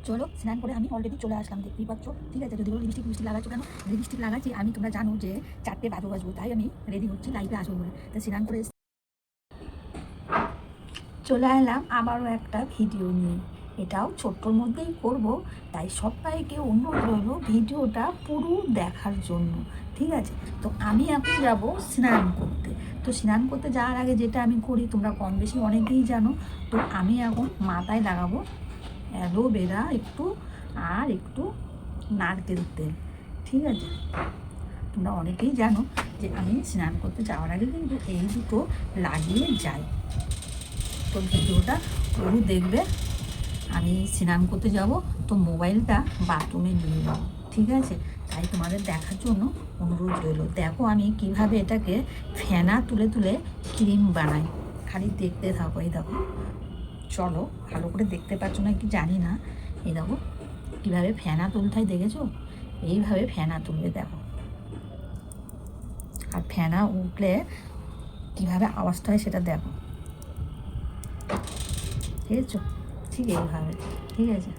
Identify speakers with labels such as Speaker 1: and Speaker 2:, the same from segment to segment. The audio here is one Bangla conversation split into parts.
Speaker 1: চলো স্নান করে আমি অলরেডি চলে আসলাম, দেখতেই পাচ্ছ। ঠিক আছে, যদি বলো লিপস্টিক মিষ্টি লাগাচ্ছ কেন, লিপস্টিক লাগাচ্ছি আমি, তোমরা জানো যে 4টে বাজবো, তাই আমি রেডি হচ্ছি লাইভে আসবো বলে। তো স্নান করে চলে এলাম আবারও একটা ভিডিও নিয়ে। এটাও ছোট্টর মধ্যেই করব, তাই সবাইকে অনুরোধ রইল ভিডিওটা পুরো দেখার জন্য। ঠিক আছে, তো আমি এখন যাব স্নান করতে। তো স্নান করতে যাওয়ার আগে যেটা আমি করি তোমরা কম বেশি অনেকেই জানো। তো আমি এখন মাথায় লাগাবো অ্যালোভেরা একটু, আর একটু নারকেল তেল। ঠিক আছে, তোমরা অনেকেই জানো যে আমি স্নান করতে যাওয়ার আগে কিন্তু এই দুটো লাগিয়ে যাই। তো ভিডিওটা পুরো দেখবে। আমি স্নান করতে যাব, তো মোবাইলটা বাথরুমে নিয়ে যাবো। ঠিক আছে, তাই তোমাদের দেখার জন্য অনুরোধ রইল। দেখো আমি কিভাবে এটাকে ফেনা তুলে তুলে ক্রিম বানাই, খালি দেখতে থাকো। এই দেখো, চলো, ভালো করে দেখতে পাচ্ছ না কি জানি না। এই দেখো কীভাবে ফেনা তুলতে হয়, দেখেছো? এইভাবে ফেনা তুলবে, দেখো। আর ফেনা উঠলে কীভাবে আওয়াজটা হয় সেটা দেখো, ঠিক আছে? ঠিক এইভাবে, ঠিক আছে।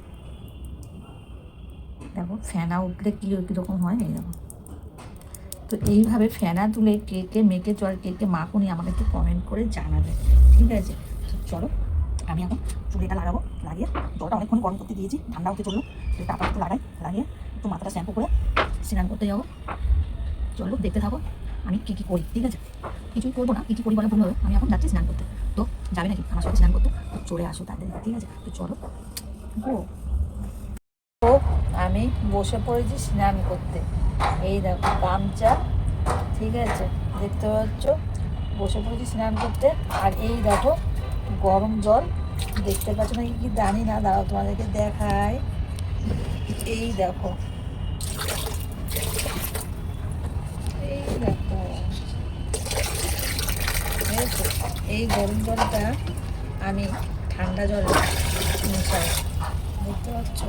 Speaker 1: দেখো ফেনা উঠলে কীরকম হয়, এই দেখো। তো এইভাবে ফেনা তুলে কে কে মেখে চল, কে কে মাখুনি আমাকে একটু কমেন্ট করে জানাবে। ঠিক আছে, চলো আমি এখন চুড়িটা লাগাবো। লাগিয়ে জলটা অনেকক্ষণ গরম করতে দিয়েছি, ঠান্ডা হতে চললো। তারপর একটু লাগাই, লাগিয়ে একটু মাথাটা শ্যাম্পু করে স্নান করতে যাবো। চলো দেখতে থাকো আমি কী কী করি। ঠিক আছে, কিছুই করবো না, কী কী করি বলে ভুল হবে। আমি এখন যাচ্ছি স্নান করতে, তো যাবে নাকি আমার সাথে স্নান করতে? তো চলে আসো তাদের। ঠিক আছে, তো চলো গো। তো আমি বসে পড়েছি স্নান করতে। এই দেখো গামছা, ঠিক আছে, দেখতে পাচ্ছ, বসে পড়েছি স্নান করতে। আর এই দেখো গরম জল, দেখতে পাচ্ছ নাকি কি জানি না, দাঁড়াও তোমাদেরকে দেখায়। এই দেখো, এই দেখো, বুঝেছো? এই গরম জলটা আমি ঠান্ডা জলে মিশাই, দেখতে পাচ্ছ?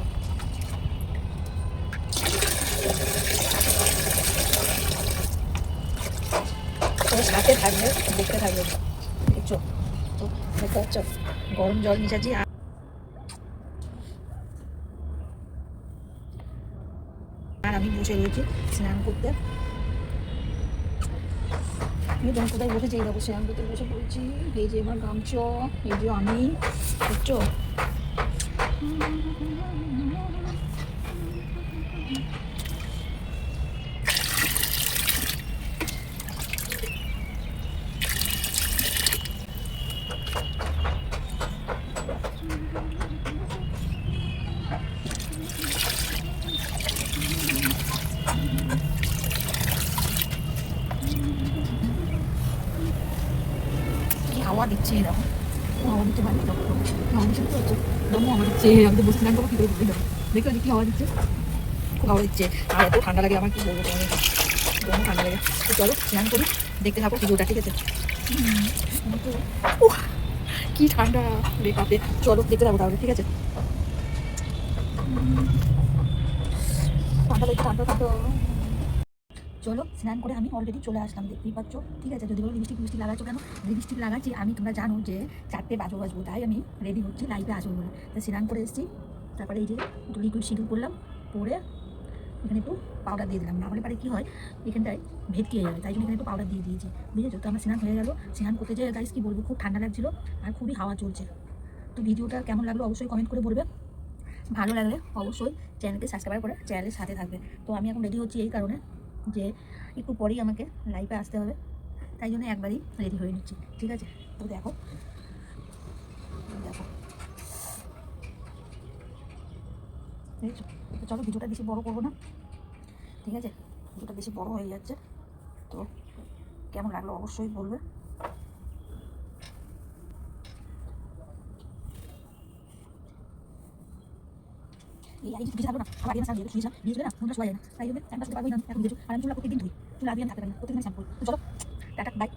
Speaker 1: তো সাথে থাকবে, দেখতে থাকবে, বুঝছো? তো দেখতে পাচ্ছ গরম জল মিশাচ্ছি। আর আমি বসে রয়েছি স্নান করতে। আমি তোমার কোথায় বসেছি, এই দেখো স্নান করতে বসে পড়েছি। এই যে আমার গামছা, এই যে আমি, বুঝছো? কি হাওয়া দিচ্ছে, এই দেখো হাওয়া দিচ্ছে, ভালো দেখো হাওয়া দিচ্ছে, বুঝতে পারছো? দমও হাওয়া দিচ্ছে। আমি তো বসে স্নান করবো, কী করে বুঝতে দেখো, দেখো কি হাওয়া দিচ্ছে, খুব হাওয়া দিচ্ছে। আর এত ঠান্ডা লাগে আমার, কি বলবো তোমাদের, দমও ঠান্ডা লাগে। তো চলো স্নান করি, দেখতে থাকো ভিডিওটা। ঠিক আছে, কি ঠান্ডা রে বাপরে। চলো দেখতে থাকো তাহলে। ঠিক আছে, ঠান্ডা লাগছে, ঠান্ডা ঠান্ডা। চলো স্নান করে আমি অলরেডি চলে আসলাম, দেখতেই পাচ্ছ। ঠিক আছে, যদি বলো লিপস্টিক মিষ্টি লাগাচ্ছ কেন, লিপস্টিক লাগাচ্ছি আমি, তোমরা জানো যে 4টে বাজবো, তাই আমি রেডি হচ্ছি লাইভে আসবো বলে। তো স্নান করে এসেছি, তারপরে এই যে একটু লিকুইড সিঁদুর করলাম, পরে এখানে একটু পাউডার দিয়ে দিলাম, না হলে পারে কী হয় এখানটায় ভেটকে যাবে, তাই জন্য এখানে একটু পাউডার দিয়ে দিয়েছি, বুঝেছো? তো আমার স্নান হয়ে গেল। স্নান করতে যেয়ে গাইস কী বলবো, খুব ঠান্ডা লাগছিলো আর খুবই হাওয়া চলছে। তো ভিডিওটা কেমন লাগলো অবশ্যই কমেন্ট করে বলবে। ভালো লাগলে অবশ্যই চ্যানেলকে সাবস্ক্রাইব করে চ্যানেলের সাথে থাকবে। তো আমি এখন রেডি হচ্ছি এই কারণে যে একটু পরেই আমাকে লাইভে আসতে হবে, তাই জন্য একবারই রেডি হয়ে নিচ্ছি। ঠিক আছে, তো দেখো দেখো, বুঝেছো? তো চলো ভিডিওটা বেশি বড় করবো না, ঠিক আছে? ভিডিওটা বেশি বড় হয়ে যাচ্ছে। তো কেমন লাগলো অবশ্যই বলবে। এই আগে কিছু থাকবো না, আবার আগে সার দিয়ে শুয়েছিলাম, নিয়ে চলে না মনটা শোয়া যায় না, তাই জন্য টাইমটা শুতে পারবোই না এখন, বুঝেছো? আর আমি চুলা প্রত্যেকদিন ধুই, চুলা দিয়ে আমি থাকতে পারি না, প্রত্যেকদিন শ্যাম্পু। তো চলো টাটা, বাই।